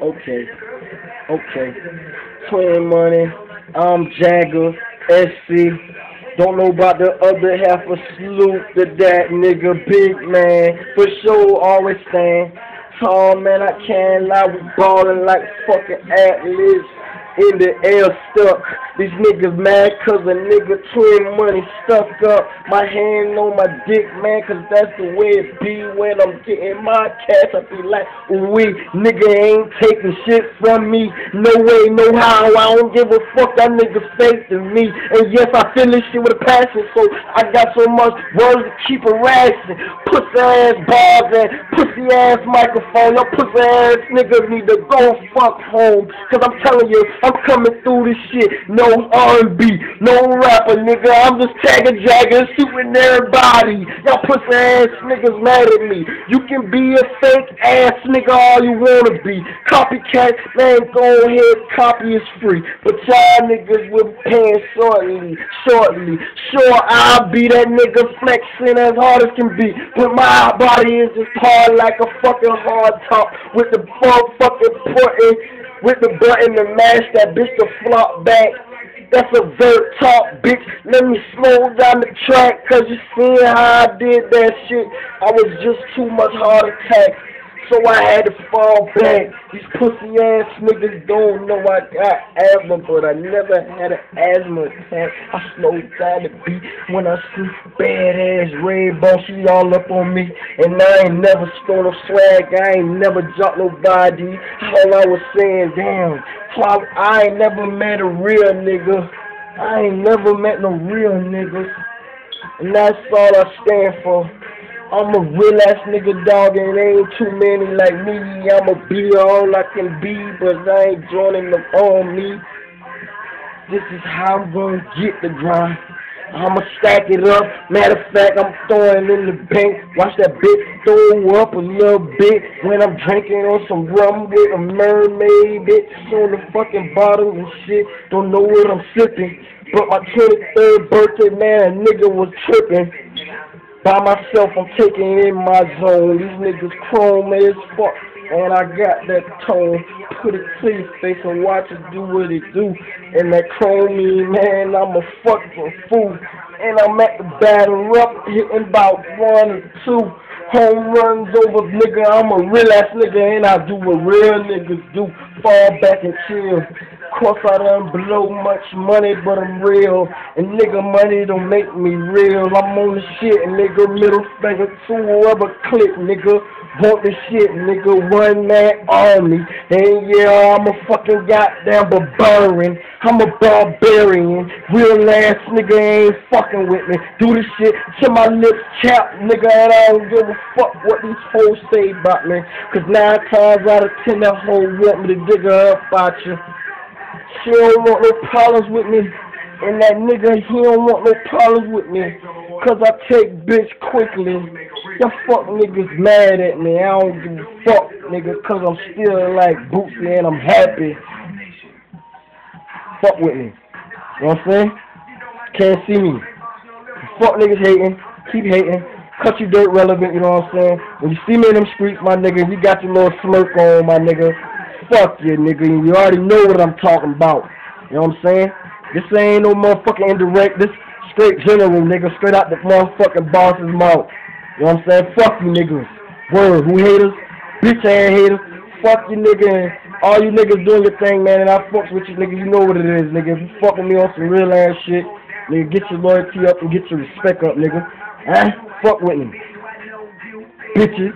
Okay, okay. Twin Money, I'm Jagger, SC. Don't know about the other half of Snoop, that nigga, big man. For sure, always stand tall, man. I can't lie, we ballin' like fucking athletes in the air stuck. These niggas mad cause a nigga Twin Money stuck up. My hand on my dick, man, cause that's the way it be when I'm getting my cash. I be like, we nigga ain't taking shit from me. No way, no how. I don't give a fuck. That nigga faith in me. And yes, I feel this shit with a passion. So I got so much words to keep harassing. Pussy ass bars and pussy ass microphone. Your pussy ass niggas need to go fuck home. Cause I'm telling you, I'm coming through this shit. No R&B, no rapper, nigga. I'm just tagging, jagging, shooting everybody. Y'all pussy ass niggas mad at me. You can be a fake ass nigga all you wanna be. Copycat, man, go ahead, copy is free. But y'all niggas will be paying shortly. Sure, I'll be that nigga flexing as hard as can be. But my body is just hard like a fucking hard top with the fucking button. With the button to mash that bitch to flop back. That's a vert talk, bitch. Let me slow down the track, cause you seen how I did that shit. I was just too much heart attack, so I had to fall back. These pussy ass niggas don't know I got asthma, but I never had an asthma attack. I slowed down the beat when I see badass red bone, she all up on me. And I ain't never stole no swag, I ain't never dropped nobody. All I was saying, damn, I ain't never met a real nigga. I ain't never met no real niggas. And that's all I stand for. I'm a real ass nigga, dog, and there ain't too many like me. I'ma be all I can be, but I ain't joining them on me. This is how I'm gonna get the grind. I'ma stack it up. Matter of fact, I'm throwing in the bank. Watch that bitch throw up a little bit when I'm drinking on some rum with a mermaid bitch on the fucking bottle and shit. Don't know what I'm sipping, but my 23rd birthday, man, a nigga was tripping. By myself, I'm taking in my zone. These niggas chrome as fuck, and I got that tone. Put it to your face and watch it do what it do. And that chromey, man, I'm a fucking fool. And I'm at the battle up, hitting about 1 or 2 home runs over, nigga. I'm a real ass nigga, and I do what real niggas do. Fall back and chill. Course I done blow much money, but I'm real. And nigga, money don't make me real. I'm on the shit, nigga. Middle finger, 2 rubber clip, nigga. Want the shit, nigga. 1-man army. And yeah, I'm a fucking goddamn barbarian. I'm a barbarian. Real ass nigga ain't fucking with me. Do the shit till my lips chap, nigga. And I don't give a fuck what these hoes say about me. Cause 9 times out of 10, that hoe want me to dig her up out you. She don't want no problems with me, and that nigga, he don't want no problems with me, cause I take bitch quickly. Y'all fuck niggas mad at me, I don't give a fuck, nigga, cause I'm still like Bootsy and I'm happy. Fuck with me, you know what I'm saying? Can't see me. Fuck niggas hating, keep hating, cut you dirt relevant, you know what I'm saying? When you see me in them streets, my nigga, you got your little smirk on, my nigga. Fuck you, nigga. You already know what I'm talking about. You know what I'm saying? This ain't no motherfucking indirect. This straight general, nigga. Straight out the motherfucking boss's mouth. You know what I'm saying? Fuck you, niggas. Word. Who haters? Bitch ass haters. Fuck you, nigga. And all you niggas doing your thing, man. And I fucks with you, nigga. You know what it is, nigga. If you fucking me on some real ass shit, nigga, get your loyalty up and get your respect up, nigga. Fuck with me. Bitches.